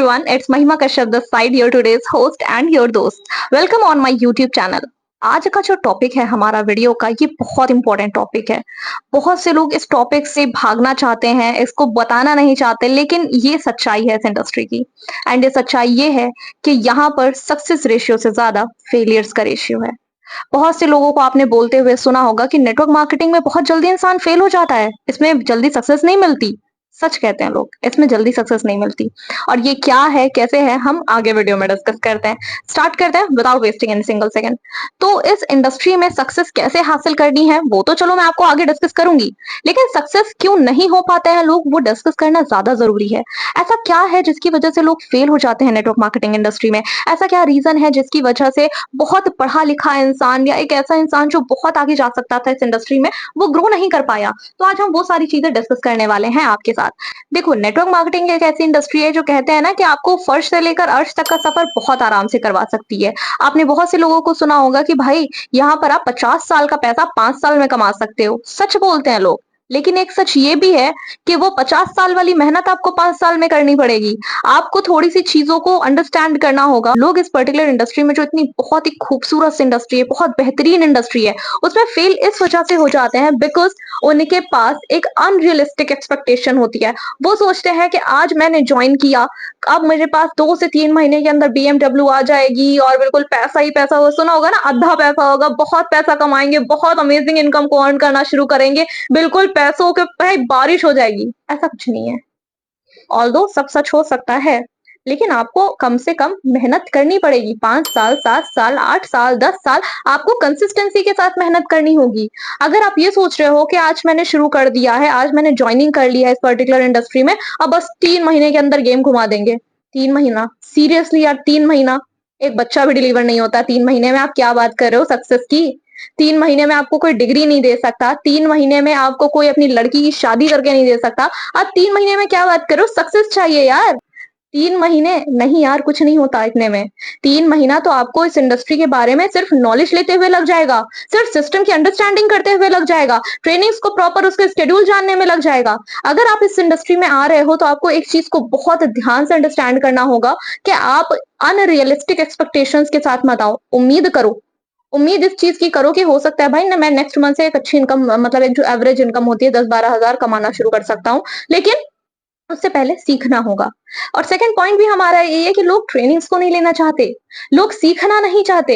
everyone, it's Mahima Kashyap this side, your today's host and your दोस्त. Welcome on my YouTube channel. आज का जो topic है हमारा वीडियो का, ये बहुत इंपॉर्टेंट टॉपिक है. बहुत से लोग इस टॉपिक से भागना चाहते हैं, इसको बताना नहीं चाहते, लेकिन ये सच्चाई है इस इंडस्ट्री की. एंड ये सच्चाई ये है कि यहाँ पर सक्सेस रेशियो से ज्यादा फेलियर्स का रेशियो है. बहुत से लोगों को आपने बोलते हुए सुना होगा कि नेटवर्क मार्केटिंग में बहुत जल्दी इंसान फेल हो जाता है, इसमें जल्दी सक्सेस नहीं मिलती. सच कहते हैं लोग, इसमें जल्दी सक्सेस नहीं मिलती. और ये क्या है, कैसे है, हम आगे वीडियो में डिस्कस करते हैं. स्टार्ट करते हैं without wasting any single second. तो इस इंडस्ट्री में सक्सेस कैसे हासिल करनी है वो तो चलो मैं आपको आगे डिस्कस करूंगी, लेकिन सक्सेस क्यों नहीं हो पाते हैं लोग, वो डिस्कस करना ज्यादा जरूरी है. ऐसा क्या है जिसकी वजह से लोग फेल हो जाते हैं नेटवर्क मार्केटिंग इंडस्ट्री में? ऐसा क्या रीजन है जिसकी वजह से बहुत पढ़ा लिखा इंसान या एक ऐसा इंसान जो बहुत आगे जा सकता था इस इंडस्ट्री में, वो ग्रो नहीं कर पाया? तो आज हम वो सारी चीजें डिस्कस करने वाले हैं आपके साथ. देखो, नेटवर्क मार्केटिंग एक ऐसी इंडस्ट्री है जो कहते हैं ना कि आपको फर्श से लेकर अर्श तक का सफर बहुत आराम से करवा सकती है. आपने बहुत से लोगों को सुना होगा कि भाई यहाँ पर आप 50 साल का पैसा 5 साल में कमा सकते हो. सच बोलते हैं लोग, लेकिन एक सच ये भी है कि वो 50 साल वाली मेहनत आपको 5 साल में करनी पड़ेगी. आपको थोड़ी सी चीजों को अंडरस्टैंड करना होगा. लोग इस पर्टिकुलर इंडस्ट्री में, जो इतनी बहुत ही खूबसूरत इंडस्ट्री है, बहुत बेहतरीन इंडस्ट्री है, उसमें फेल इस वजह से हो जाते हैं बिकॉज उनके पास एक अनरियलिस्टिक एक्सपेक्टेशन होती है. वो सोचते हैं कि आज मैंने ज्वाइन किया, अब मेरे पास 2 से 3 महीने के अंदर BMW आ जाएगी और बिल्कुल पैसा ही पैसा होगा. सुना होगा ना, अद्धा पैसा होगा, बहुत पैसा कमाएंगे, बहुत अमेजिंग इनकम को अर्न करना शुरू करेंगे, बिल्कुल पैसों के भाई बारिश हो जाएगी. ऐसा कुछ नहीं है. ऑल्दो सब सच हो सकता है, लेकिन आपको कम से कम मेहनत करनी पड़ेगी. 5 साल, 7 साल, 8 साल, 10 साल आपको कंसिस्टेंसी के साथ मेहनत करनी होगी. अगर आप ये सोच रहे हो कि आज मैंने शुरू कर दिया है, आज मैंने ज्वाइनिंग कर लिया है इस पर्टिकुलर इंडस्ट्री में, अब बस 3 महीने के अंदर गेम घुमा देंगे. 3 महीना? सीरियसली यार, 3 महीना? एक बच्चा भी डिलीवर नहीं होता 3 महीने में. आप क्या बात कर रहे हो सक्सेस की? 3 महीने में आपको कोई डिग्री नहीं दे सकता. 3 महीने में आपको कोई अपनी लड़की की शादी करके नहीं दे सकता. आप 3 महीने में क्या बात कर रहे हो? सक्सेस चाहिए यार. 3 महीने नहीं यार, कुछ नहीं होता इतने में. 3 महीना तो आपको इस इंडस्ट्री के बारे में सिर्फ नॉलेज लेते हुए लग जाएगा, सिर्फ सिस्टम की अंडरस्टैंडिंग करते हुए लग जाएगा, ट्रेनिंग्स को प्रॉपर उसके शेड्यूल जानने में लग जाएगा. अगर आप इस इंडस्ट्री में आ रहे हो तो आपको एक चीज को बहुत ध्यान से अंडरस्टैंड करना होगा कि आप अनरियलिस्टिक एक्सपेक्टेशंस के साथ मत आओ. उम्मीद करो, उम्मीद इस चीज की करो कि हो सकता है भाई ना, मैं नेक्स्ट मंथ से एक अच्छी इनकम, मतलब एक जो एवरेज इनकम होती है 10-12 हजार कमाना शुरू कर सकता हूँ, लेकिन उससे पहले सीखना होगा. और सेकंड पॉइंट भी हमारा ये है कि लोग ट्रेनिंग्स को नहीं लेना चाहते, लोग सीखना नहीं चाहते.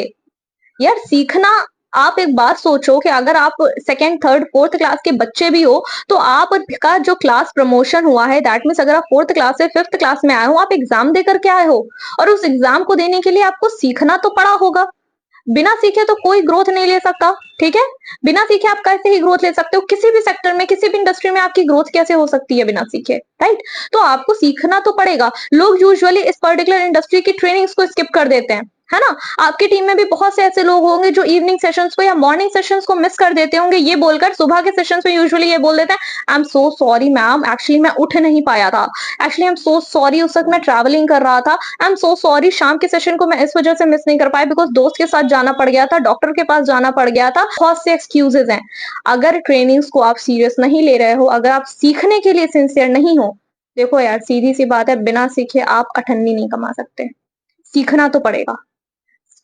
यार सीखना, आप एक बात सोचो कि अगर आप सेकंड, थर्ड, फोर्थ क्लास के बच्चे भी हो, तो आपका जो क्लास प्रमोशन हुआ है, दैट मीन्स अगर आप फोर्थ क्लास से फिफ्थ क्लास में आए हो, आप एग्जाम देकर के आए हो, और उस एग्जाम को देने के लिए आपको सीखना तो पड़ा होगा. बिना सीखे तो कोई ग्रोथ नहीं ले सकता. ठीक है, बिना सीखे आप कैसे ही ग्रोथ ले सकते हो? किसी भी सेक्टर में, किसी भी इंडस्ट्री में आपकी ग्रोथ कैसे हो सकती है बिना सीखे? राइट. तो आपको सीखना तो पड़ेगा. लोग यूजुअली इस पर्टिकुलर इंडस्ट्री की ट्रेनिंग्स को स्किप कर देते हैं, है ना. आपकी टीम में भी बहुत से ऐसे लोग होंगे जो इवनिंग सेशंस को या मॉर्निंग सेशंस को मिस कर देते होंगे, ये बोलकर सुबह के सेशंस में यूजुअली ये बोल देते हैं, I am so sorry ma'am, actually मैं उठ नहीं पाया था, actually I am so sorry, उस वक्त मैं ट्रैवलिंग कर रहा था, आई एम सो सॉरी, शाम के सेशन को मैं इस वजह से मिस नहीं कर पाया बिकॉज दोस्त के साथ जाना पड़ गया था, डॉक्टर के पास जाना पड़ गया था. बहुत से एक्सक्यूजेज हैं. अगर ट्रेनिंग्स को आप सीरियस नहीं ले रहे हो, अगर आप सीखने के लिए सिंसियर नहीं हो, देखो यार सीधी सी बात है, बिना सीखे आप अठन्नी नहीं कमा सकते. सीखना तो पड़ेगा.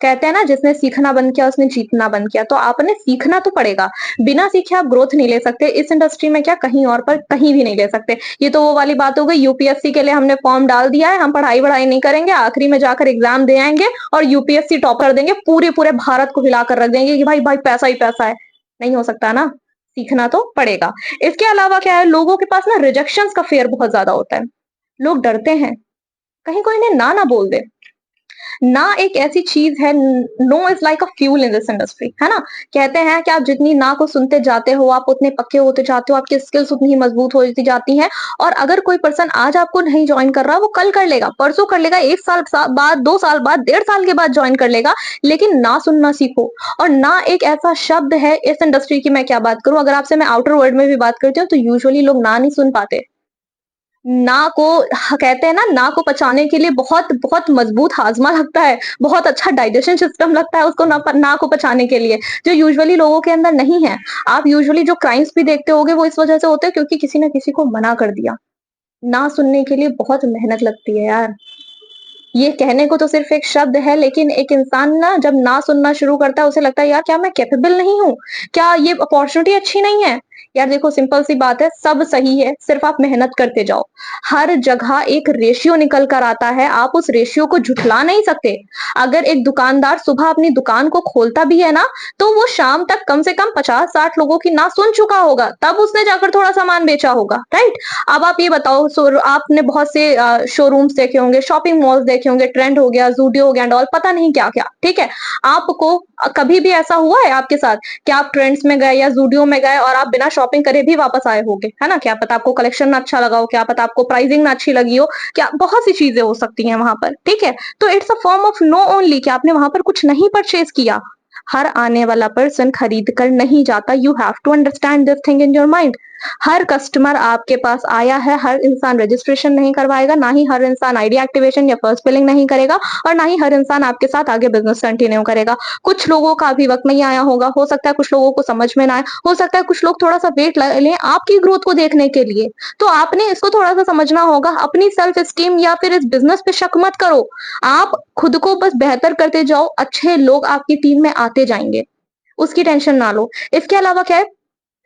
कहते हैं ना, जिसने सीखना बंद किया उसने जीतना बंद किया. तो आपने सीखना तो पड़ेगा. बिना सीखे आप ग्रोथ नहीं ले सकते. इस इंडस्ट्री में क्या, कहीं और पर कहीं भी नहीं ले सकते. ये तो वो वाली बात हो गई, यूपीएससी के लिए हमने फॉर्म डाल दिया है, हम पढ़ाई वढ़ाई नहीं करेंगे, आखिरी में जाकर एग्जाम दे आएंगे और यूपीएससी टॉप कर देंगे, पूरे पूरे भारत को हिला कर रख देंगे कि भाई भाई पैसा ही पैसा है. नहीं हो सकता ना. सीखना तो पड़ेगा. इसके अलावा क्या है, लोगों के पास ना रिजेक्शन का फेयर बहुत ज्यादा होता है. लोग डरते हैं कहीं कोई इन्हें ना ना बोल दे. ना एक ऐसी चीज है, no is like a fuel in this industry, है ना. कहते हैं कि आप जितनी ना को सुनते जाते हो, आप उतने पक्के होते जाते हो, आपकी स्किल्स उतनी ही मजबूत होती जाती हैं. और अगर कोई पर्सन आज आपको नहीं ज्वाइन कर रहा, वो कल कर लेगा, परसों कर लेगा, 1 साल बाद, 2 साल बाद, 1.5 साल के बाद ज्वाइन कर लेगा. लेकिन ना सुनना सीखो. और ना एक ऐसा शब्द है इस इंडस्ट्री की, मैं क्या बात करूं, अगर आपसे मैं आउटर वर्ल्ड में भी बात करती हूँ तो यूजुअली लोग ना नहीं सुन पाते. ना को कहते हैं ना को पचाने के लिए बहुत बहुत मजबूत हाजमा लगता है, बहुत अच्छा डाइजेशन सिस्टम लगता है उसको ना को पचाने के लिए, जो यूजुअली लोगों के अंदर नहीं है. आप यूजुअली जो क्राइम्स भी देखते होगे वो इस वजह से होते हैं क्योंकि किसी ना किसी को मना कर दिया. ना सुनने के लिए बहुत मेहनत लगती है यार. ये कहने को तो सिर्फ एक शब्द है, लेकिन एक इंसान ना जब ना सुनना शुरू करता है, उसे लगता है यार क्या मैं कैपेबल नहीं हूँ? क्या ये अपॉर्च्युनिटी अच्छी नहीं है? यार देखो सिंपल सी बात है, सब सही है, सिर्फ आप मेहनत करते जाओ। हर जगह एक रेशियो निकल कर आता है, आप उस रेशियो को झुठला नहीं सकते। अगर एक दुकानदार सुबह अपनी दुकान को खोलता भी है ना, तो वो शाम तक कम से कम 50-60 लोगों की ना सुन चुका होगा, तब उसने जाकर थोड़ा सामान बेचा होगा, राइट? अब आप ये बताओ, आपने बहुत से शोरूम्स देखे होंगे, शॉपिंग मॉल्स देखे होंगे, ट्रेंड हो गया, ज़ूडियो हो गया एंड ऑल, पता नहीं क्या-क्या, ठीक है? आपको कभी भी ऐसा हुआ है आपके साथ कि आप ट्रेंड्स में गए या ज़ूडियो में गए और आप बिना शॉपिंग करे भी वापस आए होंगे, है ना? क्या पता आपको कलेक्शन ना अच्छा लगा हो, क्या पता आपको प्राइसिंग ना अच्छी लगी हो, क्या बहुत सी चीज़ें हो सकती हैं वहाँ पर, ठीक है? तो it's a form of no only कि आपने वहाँ पर कुछ नहीं परचेज़ किया। हर आने वाला पर्सन खरीद कर नहीं जाता, you have to understand this thing in your mind. हर कस्टमर आपके पास आया है, हर इंसान रजिस्ट्रेशन नहीं करवाएगा, ना ही हर इंसान आईडी एक्टिवेशन या फर्स्ट बिलिंग नहीं करेगा और ना ही हर इंसान आपके साथ आगे बिजनेस कंटिन्यू करेगा। कुछ लोगों का अभी वक्त नहीं आया होगा, हो सकता है कुछ लोगों को समझ में ना आए, हो सकता है कुछ लोग थोड़ा सा वेट लें आपकी ग्रोथ को देखने के लिए। तो आपने इसको थोड़ा सा समझना होगा, अपनी सेल्फ स्टीम या फिर इस बिजनेस पे शक मत करो। आप खुद को बस बेहतर करते जाओ, अच्छे लोग आपकी टीम में आते जाएंगे, उसकी टेंशन ना लो। इसके अलावा क्या है,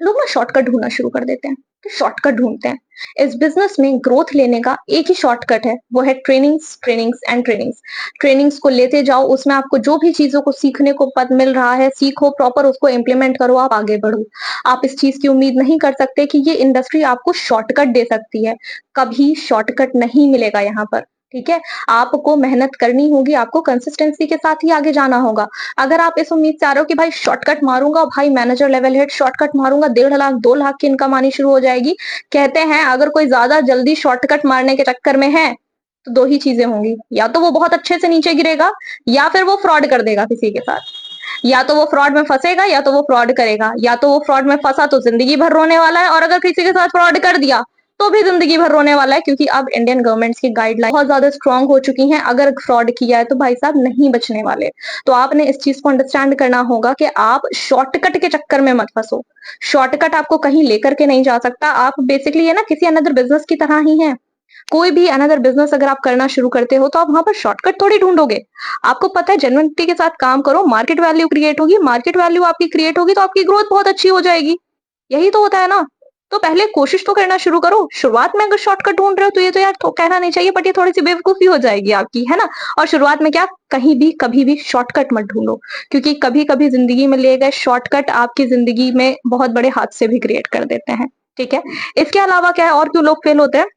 लोग ना शॉर्टकट ढूँढना शुरू कर देते हैं, तो शॉर्टकट ढूँढते हैं। इस बिज़नेस में ग्रोथ लेने का एक ही शॉर्टकट है, वो है trainings, trainings and trainings. Trainings को लेते जाओ, उसमें आपको जो भी चीज़ों को सीखने को पद मिल रहा है, सीखो, प्रॉपर उसको इम्प्लीमेंट करो, आप आगे बढ़ो। आप इस चीज़ की उम्मीद नहीं कर सकते कि ये इंडस्ट्री आपको शॉर्टकट दे सकती है, कभी शॉर्टकट नहीं मिलेगा यहाँ पर, ठीक है? आपको मेहनत करनी होगी, आपको कंसिस्टेंसी के साथ ही आगे जाना होगा। अगर आप इस उम्मीद से आ रहे हो कि भाई शॉर्टकट मारूँगा, भाई मैनेजर लेवल हिट शॉर्टकट मारूँगा, 1.5 लाख, 2 लाख की इनकम आनी शुरू हो जाएगी। कहते हैं अगर कोई ज़्यादा जल्दी शॉर्टकट मारने के चक्कर में है, तो 2 ही चीज़ें होंगी, या तो वो बहुत अच्छे से नीचे गिरेगा या फिर वो फ्रॉड कर देगा किसी के साथ। या तो वो फ्रॉड में फँसेगा या तो वो फ्रॉड करेगा, या तो वो फ्रॉड में फँसा तो ज़िंदगी भर रोने वाला है और अगर किसी के साथ फ्रॉड कर दिया, तो भी ज़िंदगी भर रोने वाला है क्योंकि अब इंडियन गवर्नमेंट्स की गाइडलाइन बहुत ज़्यादा स्ट्रॉन्ग हो चुकी हैं, अगर फ्रॉड किया है तो भाई साहब नहीं बचने वाले। तो आपने इस चीज़ को अंडरस्टैंड करना होगा कि आप शॉर्टकट के चक्कर में मत फँसो। शॉर्टकट आपको कहीं लेकर के नहीं जा सकता, आप बेसिकली ये ना किसी अनदर बिज़नेस की तरह ही हैं। कोई भी अनदर बिज़नेस अगर आप करना शुरू करते हो, तो आप वहाँ पर शॉर्टकट थोड़ी ढूँढोगे। आपको पता है जेन्युइनिटी के साथ काम करो, मार्केट वैल्यू क्रिएट होगी, मार्केट वैल्यू आपकी क्रिएट होगी तो आपकी ग्रोथ बहुत अच्छी हो जाएगी। यही तो होता है ना? तो पहले कोशिश तो करना शुरू करो। शुरुआत में अगर शॉर्टकट ढूँढ रहे हो तो ये तो यार तो कहना नहीं चाहिए बट ये थोड़ी-सी बेवकूफ़ी हो जाएगी आपकी, है ना? और शुरुआत में क्या कहीं भी, कभी भी शॉर्टकट मत ढूँढो, क्योंकि कभी-कभी ज़िंदगी में लिए गए शॉर्टकट आपकी ज़िंदगी में बहुत बड़े हादसे भी क्रिएट कर देते हैं, ठीक है? इसके अलावा क्या है और क्यों लोग फेल होते हैं?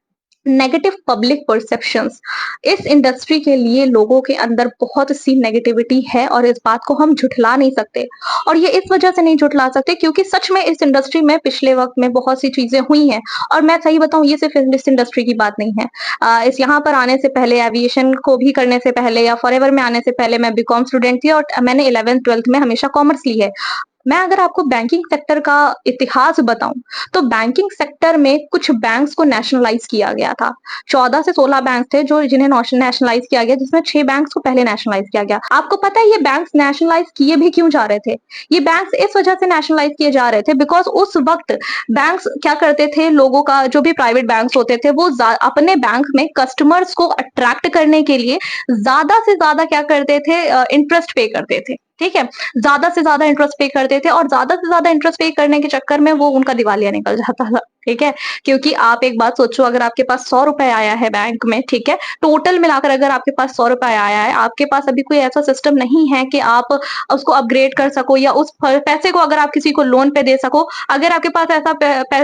Negative public perceptions. इस इंडस्ट्री के लिए लोगों के अंदर बहुत सी नेगेटिविटी है और इस बात को हम झुठला नहीं सकते और ये इस वजह से नहीं झुठला सकते क्योंकि सच में इस इंडस्ट्री में पिछले वक्त में बहुत सी चीजें हुई हैं और मैं सही बताऊं ये सिर्फ इस इंडस्ट्री की बात नहीं है। इस यहाँ पर आने से पहले एविएशन को भी करने से पहले या फॉरएवर में आने से पहले मैं बीकॉम स्टूडेंट थी और मैंने 11th 12th में हमेशा कॉमर्स ली है। मैं अगर आपको बैंकिंग सेक्टर का इतिहास बताऊं तो बैंकिंग सेक्टर में कुछ बैंक्स को नेशनलाइज किया गया था। 14 से 16 बैंक थे जो जिन्हें नेशनलाइज किया गया, जिसमें 6 बैंक्स को पहले नेशनलाइज किया गया। आपको पता है ये बैंक्स नेशनलाइज किए भी क्यों जा रहे थे? ये बैंक्स इस वजह से नेशनलाइज किए जा रहे थे बिकॉज उस वक्त बैंक्स क्या करते थे, लोगों का जो भी प्राइवेट बैंक्स होते थे वो अपने बैंक में कस्टमर्स को अट्रैक्ट करने के लिए ज्यादा से ज्यादा क्या करते थे, इंटरेस्ट पे करते थे, ठीक है? ज्यादा से ज्यादा इंटरेस्ट पे करते थे और ज्यादा से ज्यादा इंटरेस्ट पे करने के चक्कर में वो उनका दिवालिया निकल जाता था, ठीक है? क्योंकि आप एक बात सोचो, अगर आपके पास 100 रुपए आया है बैंक में, ठीक है? टोटल मिलाकर अगर आपके पास 100 रुपए आया है, आपके पास अभी कोई ऐसा सिस्टम नहीं है कि आप उसको अपग्रेड कर सको या उस पैसे को अगर आप किसी को लोन पे दे सको, अगर आपके पास ऐसा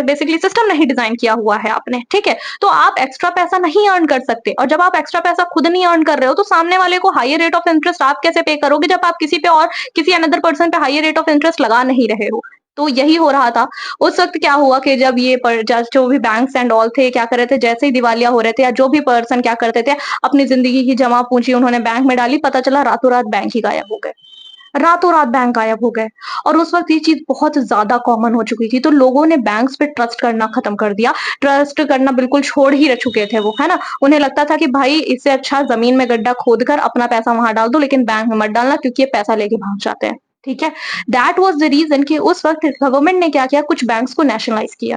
बेसिकली सिस्टम नहीं डिजाइन किया हुआ है आपने, ठीक है? तो आप एक्स्ट्रा पैसा नहीं अर्न कर सकते और जब आप एक्स्ट्रा पैसा खुद नहीं अर्न कर रहे हो तो सामने वाले को हायर रेट ऑफ इंटरेस्ट आप कैसे पे करोगे जब आप किसी पे और किसी अनदर पर्सन पे हायर रेट ऑफ इंटरेस्ट लगा नहीं रहे हो। तो यही हो रहा था। उस वक़्त क्या हुआ कि जब ये जो भी बैंक्स एंड ऑल थे क्या कर रहे थे, जैसे ही दिवालिया हो रहे थे या जो भी पर्सन क्या करते थे, अपनी ज़िंदगी की जमा पूँजी उन्होंने बैंक में डाली, पता चला रातों-रात बैंक ही गायब हो गए। रातों-रात बैंक गायब हो गए और उस वक़्त ये चीज़ बहुत ज़्यादा कॉमन हो चुकी थी, तो लोगों ने बैंक्स पे ट्रस्ट करना खत्म कर दिया। ट्रस्ट करना बिल्कुल छोड़ ही र चुके थे वो, है ना? उन्हें लगता था कि भाई इससे अच्छा ज़मीन में गड्ढा खोद कर अपना पैसा वहाँ डाल दो लेकिन बैंक में मत डालना क्योंकि ये पैसा लेके भाग जाते हैं, ठीक है? दैट वाज़ द रीज़न कि उस वक़्त गवर्नमेंट ने क्या किया, कुछ बैंक्स को नेशनलाइज़ किया।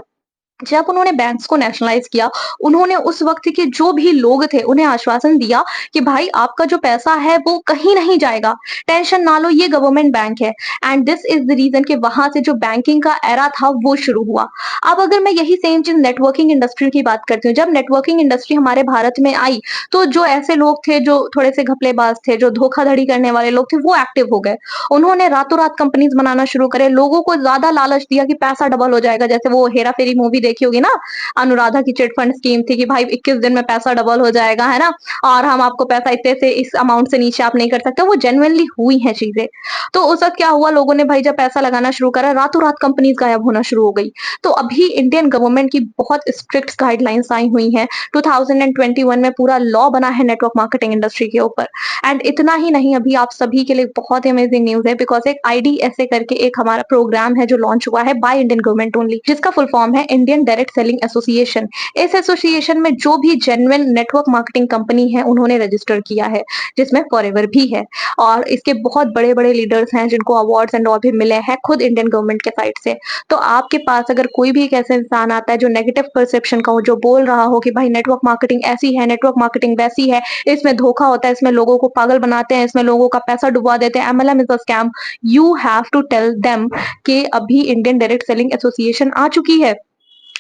जब उन्होंने बैंक्स को नेशनलाइज किया, उन्होंने उस वक़्त के जो भी लोग थे, उन्हें आश्वासन दिया कि भाई आपका जो पैसा है वो कहीं नहीं जाएगा, टेंशन ना लो ये गवर्नमेंट बैंक है। And this is the reason कि वहाँ से जो बैंकिंग का एरा था वो शुरू हुआ। अब अगर मैं यही सेम चीज़ नेटवर्किंग इंडस्ट्री की बात करती हूँ, जब नेटवर्किंग इंडस्ट्री हमारे भारत में आई, तो जो ऐसे लोग थे जो थोड़े से घपलेबाज़ थे, जो धोखाधड़ी करने वाले लोग थे, वो एक्टिव हो गए। उन्होंने रातों-रात कंपनीज़ बनाना शुरू करे, लोगों को ज़्यादा लालच दिया कि पैसा डबल हो जाएगा। जैसे वो हेरा-फेरी मूवी देखी होगी ना, अनुराधा की चिट फंड स्कीम थी कि भाई 21 दिन में पैसा डबल हो जाएगा, है ना? और हम आपको पैसा इतने से इस अमाउंट से नीचे आप नहीं कर सकते। वो जेन्युइनली हुई हैं चीज़ें। तो उस वक़्त क्या हुआ, लोगों ने भाई जब पैसा लगाना शुरू करा, रातों-रात कंपनीज़ गायब होना शुरू हो गई। तो अभी इंडियन गवर्नमेंट की बहुत स्ट्रिक्ट गाइडलाइंस आई हुई हैं। 2021 में पूरा लॉ बना है नेटवर्क मार्केटिंग इंडस्ट्री के ऊपर। एंड इतना ही नहीं, अभी आप सभी के लिए बहुत ही अमेजिंग न्यूज़ है, बिकॉज़ एक आईडीएसए करके एक हमारा प्रोग्राम है जो लॉन्च हुआ है बाय इंडियन गवर्नमेंट ओनली, जिसका फुल फॉर्म है इंडियन डायरेक्ट सेलिंग एसोसिएशन। इस एसोसिएशन में जो भी जेन्युइन नेटवर्क मार्केटिंग कंपनी है, उन्होंने रजिस्टर किया है, जिसमें फॉरएवर भी है। और इसके बहुत बड़े-बड़े लीडर्स हैं जिनको अवार्ड्स एंड ऑल भी मिले हैं खुद इंडियन गवर्नमेंट के साइड से। तो आपके पास अगर कोई भी एक ऐसा इंसान आता है जो नेगेटिव परसेप्शन का हो, जो बोल रहा हो कि भाई नेटवर्क मार्केटिंग ऐसी है, नेटवर्क मार्केटिंग वैसी है, इसमें धोखा होता है, इसमें लोगों को पागल बनाते हैं, इसमें लोगों का पैसा डुबा देते हैं, MLM is a scam, you have to tell them कि अभी इंडियन डायरेक्ट सेलिंग एसोसिएशन आ चुकी है।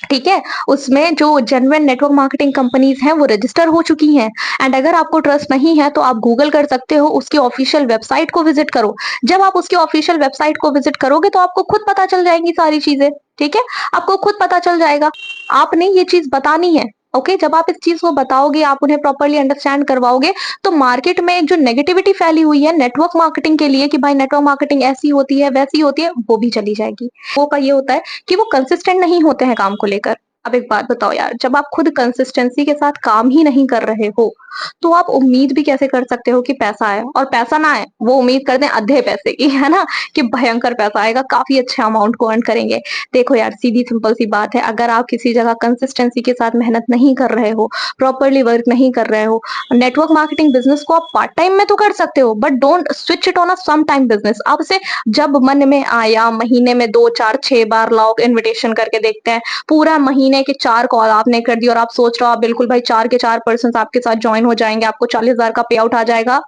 ठीक है? उसमें जो जेन्युइन नेटवर्क मार्केटिंग कंपनीज़ हैं, वो रजिस्टर हो चुकी हैं। एंड अगर आपको ट्रस्ट नहीं है, तो आप गूगल कर सकते हो, उसकी ऑफ़िशियल वेबसाइट को विज़िट करो। जब आप उसकी ऑफ़िशियल वेबसाइट को विज़िट करोगे, तो आपको खुद पता चल जाएँगी सारी चीज़ें, ठीक है? आपको खुद पता चल जाएगा। आपने ये चीज़ बतानी है, ओके? जब आप इस चीज़ को बताओगे, आप उन्हें प्रॉपर्ली अंडरस्टैंड करवाओगे, तो मार्केट में एक जो नेगेटिविटी फैली हुई है नेटवर्क मार्केटिंग के लिए कि भाई नेटवर्क मार्केटिंग ऐसी होती है, वैसी होती है, वो भी चली जाएगी। लोगों का ये होता है कि वो कंसिस्टेंट नहीं होते हैं काम को लेकर। अब एक बात बताओ यार, जब आप खुद कंसिस्टेंसी के साथ काम ही नहीं कर रहे हो, तो आप उम्मीद भी कैसे कर सकते हो कि पैसा आए? और पैसा ना आए, वो उम्मीद करते हैं आधे पैसे की, है ना? कि भयंकर पैसा आएगा, काफ़ी अच्छे अमाउंट को अर्न करेंगे। देखो यार, सीधी सिंपल सी बात है, अगर आप किसी जगह कंसिस्टेंसी के साथ मेहनत नहीं कर रहे हो, प्रॉपर्ली वर्क नहीं कर रहे हो, नेटवर्क मार्केटिंग बिज़नेस को आप पार्ट टाइम में तो कर सकते हो, but don't switch it on a some time business. आप उसे जब मन में आया, महीने में 2, 4, 6 बार लाओ, इन्विटेशन करके देखते हैं। पूरा महीने के 4 कॉल आपने कर दी और आप सोच रहे हो आप बिल्कुल भाई 4 के 4 पर्सन्स आपके साथ जॉइन हो जाएँगे, आपको 40,000 का पे आउट आ जाएगा।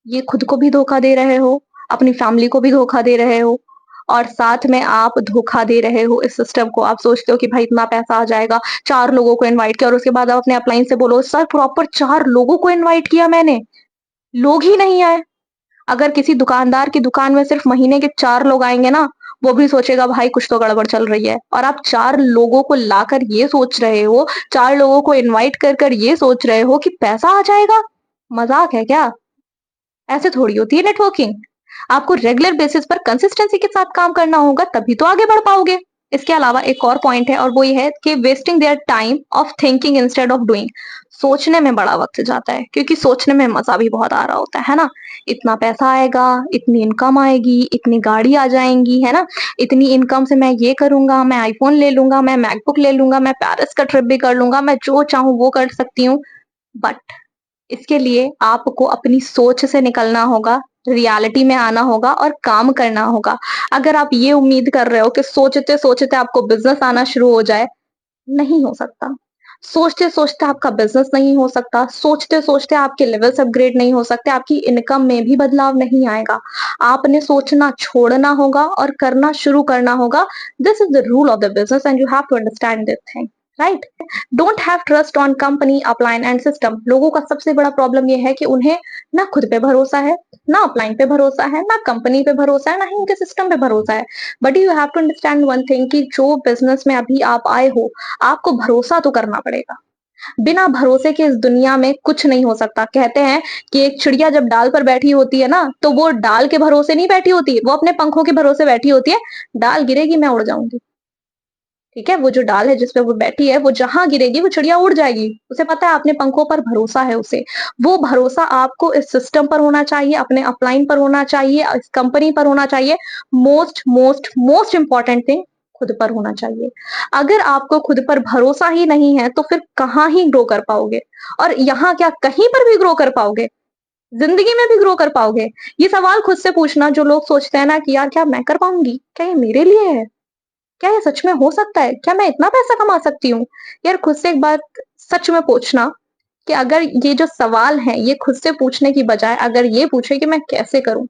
ये खुद को भी धोखा दे रहे हो, अपनी फैमिली को भी धोखा दे रहे हो और साथ में आप धोखा दे रहे हो इस सिस्टम को। आप सोचते हो कि भाई इतना पैसा आ जाएगा, 4 लोगों को इनवाइट किया और उसके बाद आप अपने अपलाइन से बोलो, "सर प्रॉपर 4 लोगों को इनवाइट किया मैंने, लोग ही नहीं आए।" अगर किसी दुकानदार की दुकान में सिर्फ महीने के 4 लोग आएँगे ना, वो भी सोचेगा भाई कुछ तो गड़बड़ चल रही है। और आप 4 लोगों को लाकर ये सोच रहे हो, 4 लोगों को इनवाइट कर कर ये सोच रहे हो कि पैसा आ जाएगा? मज़ाक है क्या? ऐसे थोड़ी होती है नेटवर्किंग। आपको रेगुलर बेसिस पर कंसिस्टेंसी के साथ काम करना होगा तभी तो आगे बढ़ पाओगे। इसके अलावा एक और पॉइंट है और वो ये है कि wasting their time of thinking instead of doing. सोचने में बड़ा वक़्त जाता है क्योंकि सोचने में मज़ा भी बहुत आ रहा होता है ना? इतना पैसा आएगा, इतनी इनकम आएगी, इतनी गाड़ी आ जाएँगी, है ना? इतनी इनकम से मैं ये करूँगा, मैं आईफ़ोन ले लूँगा, मैं मैकबुक ले लूँगा, मैं पेरिस का ट्रिप भी कर लूँगा, मैं जो चाहूँ वो कर सकती हूँ। बट इसके लिए आपको अपनी सोच से निकलना होगा, रियलिटी में आना होगा और काम करना होगा। अगर आप ये उम्मीद कर रहे हो कि सोचते-सोचते आपको बिज़नेस आना शुरू हो जाए, नहीं हो सकता। सोचते-सोचते आपका बिज़नेस नहीं हो सकता, सोचते-सोचते आपके लेवल्स अपग्रेड नहीं हो सकते, आपकी इनकम में भी बदलाव नहीं आएगा। आपने सोचना छोड़ना होगा और करना शुरू करना होगा। This is the rule of the business and you have to understand this thing, right? Don't have trust on company, upline and system. लोगों का सबसे बड़ा प्रॉब्लम ये है कि उन्हें ना खुद पे भरोसा है, ना अपलाइन पे भरोसा है, ना कंपनी पे भरोसा है, ना ही उनके सिस्टम पे भरोसा है। But you have to understand one thing कि जो बिज़नेस में अभी आप आए हो, आपको भरोसा तो करना पड़ेगा। बिना भरोसे के इस दुनिया में कुछ नहीं हो सकता। कहते हैं कि एक चिड़िया जब डाल पर बैठी होती है ना, तो वो डाल के भरोसे नहीं बैठी होती, वो अपने पंखों के भरोसे बैठी होती है। डाल गिरेगी, मैं उड़ जाऊँगी। ठीक है? वो जो डाल है जिस पे वो बैठी है, वो जहाँ गिरेगी वो चिड़िया उड़ जाएगी। उसे पता है अपने पंखों पर भरोसा है उसे। वो भरोसा आपको इस सिस्टम पर होना चाहिए, अपने अपलाइन पर होना चाहिए, इस कंपनी पर होना चाहिए। Most most most important thing खुद पर होना चाहिए। अगर आपको खुद पर भरोसा ही नहीं है, तो फिर कहाँ ही ग्रो कर पाओगे? और यहाँ क्या कहीं पर भी ग्रो कर पाओगे? ज़िंदगी में भी ग्रो कर पाओगे? ये सवाल खुद से पूछना जो लोग सोचते हैं ना कि यार क्या मैं कर पाऊँगी? क्या ये मेरे लिए है? क्या ये सच में हो सकता है? क्या मैं इतना पैसा कमा सकती हूँ? यार खुद से एक बात सच में पूछना कि अगर ये जो सवाल हैं, ये खुद से पूछने की बजाय अगर ये पूछे कि मैं कैसे करूँ?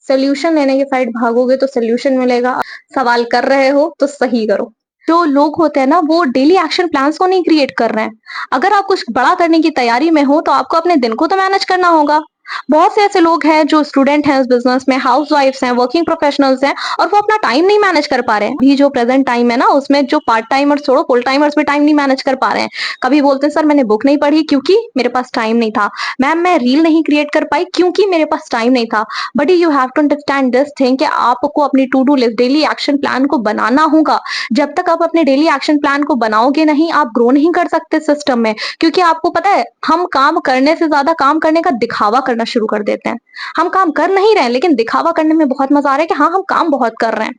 सॉल्यूशन लेने की साइड भागोगे तो सॉल्यूशन मिलेगा। सवाल कर रहे हो तो सही करो। जो लोग होते हैं ना वो डेली एक्शन प्लान्स को नहीं क्रिएट कर रहे हैं। अगर आप कुछ बड़ा करने की तैयारी में हो तो आपको अपने दिन को तो मैनेज करना होगा। बहुत से ऐसे लोग हैं जो स्टूडेंट हैं इस बिजनेस में, हाउसवाइफ्स हैं, वर्किंग प्रोफेशनल्स हैं और वो अपना टाइम नहीं मैनेज कर पा रहे हैं। अभी जो प्रेजेंट टाइम है ना उसमें जो पार्ट टाइमर्स छोड़ो फुल टाइमर्स भी टाइम नहीं मैनेज कर पा रहे हैं। कभी बोलते हैं सर मैंने बुक नहीं पढ़ी क्योंकि मेरे पास टाइम नहीं था। मैम मैं रील नहीं क्रिएट कर पाई क्योंकि मेरे पास टाइम नहीं था। But you have to understand this thing कि आपको अपनी to do list daily action plan को बनाना होगा। जब तक आप अपने डेली एक्शन प्लान को बनाओगे नहीं आप ग्रो नहीं कर सकते सिस्टम में। क्योंकि आपको पता है हम काम करने से ज्यादा काम करने का दिखावा करना शुरू कर देते हैं। हम काम कर नहीं रहे हैं लेकिन दिखावा करने में बहुत मजा आ रहा है कि हाँ हम काम बहुत कर रहे हैं।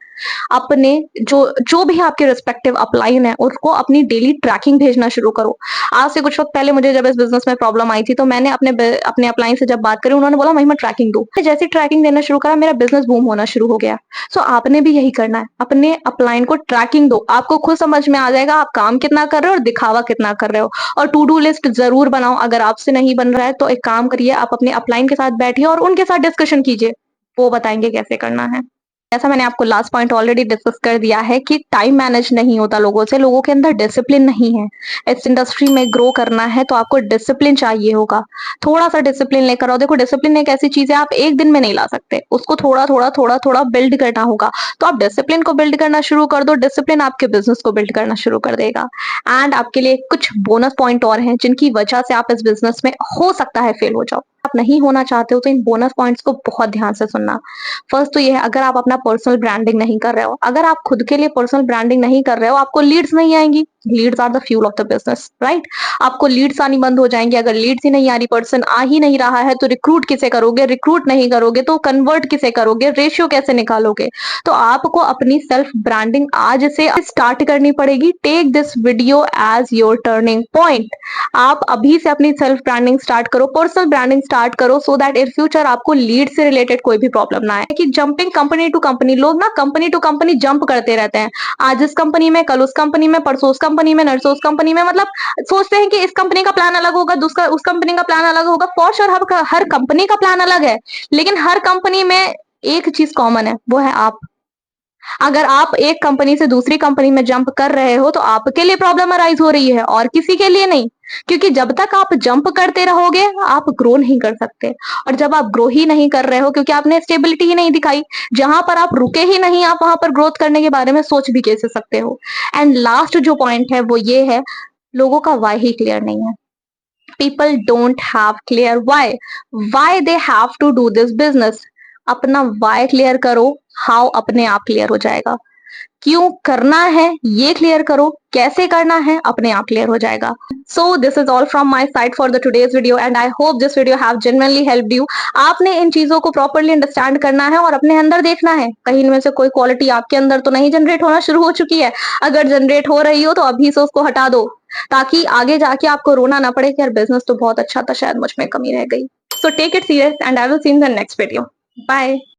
अपने जो जो भी आपके रिस्पेक्टिव अपलाइन है उसको अपनी डेली ट्रैकिंग भेजना शुरू करो। आज से कुछ वक्त पहले मुझे जब इस बिजनेस में प्रॉब्लम आई थी तो मैंने अपने अपलाइन से जब बात करी उन्होंने बोला महिमा ट्रैकिंग दो। जैसे ट्रैकिंग देना शुरू करा मेरा बिजनेस बूम होना शुरू हो गया। सो आपने भी यही करना है, अपने अपलाइन को ट्रैकिंग दो। आपको खुद समझ में आ जाएगा आप काम कितना कर रहे हो और दिखावा कितना कर रहे हो। और टू डू लिस्ट जरूर बनाओ। अगर आपसे नहीं बन रहा है तो एक काम करिए, आप अपने अपलाइन के साथ बैठिए और उनके साथ डिस्कशन कीजिए। वो बताएंगे कैसे करना है। जैसा मैंने आपको लास्ट पॉइंट ऑलरेडी डिस्कस कर दिया है कि टाइम मैनेज नहीं होता लोगों से, लोगों के अंदर डिसिप्लिन नहीं है। इस इंडस्ट्री में ग्रो करना है तो आपको डिसिप्लिन चाहिए होगा। थोड़ा सा डिसिप्लिन लेकर आओ। देखो डिसिप्लिन एक ऐसी चीज है आप एक दिन में नहीं ला सकते, उसको थोड़ा थोड़ा थोड़ा थोड़ा बिल्ड करना होगा। तो आप डिसिप्लिन को बिल्ड करना शुरू कर दो, डिसिप्लिन आपके बिजनेस को बिल्ड करना शुरू कर देगा। एंड आपके लिए कुछ बोनस पॉइंट और हैं जिनकी वजह से आप इस बिजनेस में हो सकता है फेल हो जाओ। आप नहीं होना चाहते हो तो इन बोनस पॉइंट्स को बहुत ध्यान से सुनना। फर्स्ट तो ये है, अगर आप अपना पर्सनल ब्रांडिंग नहीं कर रहे हो, अगर आप खुद के लिए पर्सनल ब्रांडिंग नहीं कर रहे हो, आपको लीड्स नहीं आएंगी। Leads are the fuel of the business, right? आपको लीड्स आनी बंद हो जाएंगे। अगर लीड्स ही नहीं आ रही, पर्सन आ ही नहीं रहा है तो रिक्रूट किसे करोगे? रिक्रूट नहीं करोगे तो कन्वर्ट किसे करोगे? रेशियो कैसे निकालोगे? तो आपको अपनी सेल्फ ब्रांडिंग आज से स्टार्ट करनी पड़ेगी। Take this video as your turning point. आप अभी से अपनी सेल्फ ब्रांडिंग स्टार्ट करो, पर्सनल ब्रांडिंग स्टार्ट करो, सो दैट इन फ्यूचर आपको लीड से रिलेटेड कोई भी प्रॉब्लम ना आए। कि जंपिंग कंपनी टू कंपनी, लोग ना कंपनी टू कंपनी जंप करते रहते हैं। आज इस कंपनी में, कल उस कंपनी में, परसों उस कंपनी में, नरसों उस कंपनी में। मतलब सोचते हैं कि इस कंपनी का प्लान अलग होगा, दूसरा उस कंपनी का प्लान अलग होगा। फॉर श्योर हर कंपनी का प्लान अलग है, लेकिन हर कंपनी में एक चीज कॉमन है, वो है आप। अगर आप एक कंपनी से दूसरी कंपनी में जंप कर रहे हो तो आपके लिए प्रॉब्लम अराइज हो रही है और किसी के लिए नहीं। क्योंकि जब तक आप जंप करते रहोगे आप ग्रो नहीं कर सकते। और जब आप ग्रो ही नहीं कर रहे हो क्योंकि आपने स्टेबिलिटी ही नहीं दिखाई, जहां पर आप रुके ही नहीं आप वहां पर ग्रोथ करने के बारे में सोच भी कैसे सकते हो? एंड लास्ट जो पॉइंट है वो ये है, लोगों का वाई ही क्लियर नहीं है। People don't have clear why they have to do this business. अपना वाई क्लियर करो, हाउ अपने आप क्लियर हो जाएगा। क्यों करना है ये क्लियर करो, कैसे करना है अपने आप क्लियर हो जाएगा। So this is all from my side for the today's video and I hope this video have genuinely helped you. आपने इन चीजों को प्रॉपरली अंडरस्टैंड करना है और अपने अंदर देखना है कहीं इनमें से कोई क्वालिटी आपके अंदर तो नहीं जनरेट होना शुरू हो चुकी है। अगर जनरेट हो रही हो तो अभी से उसको हटा दो, ताकि आगे जाके आपको रोना ना पड़े कि यार बिजनेस तो बहुत अच्छा था, शायद मुझ में कमी रह गई। So take it serious and I will see in the next video. Bye.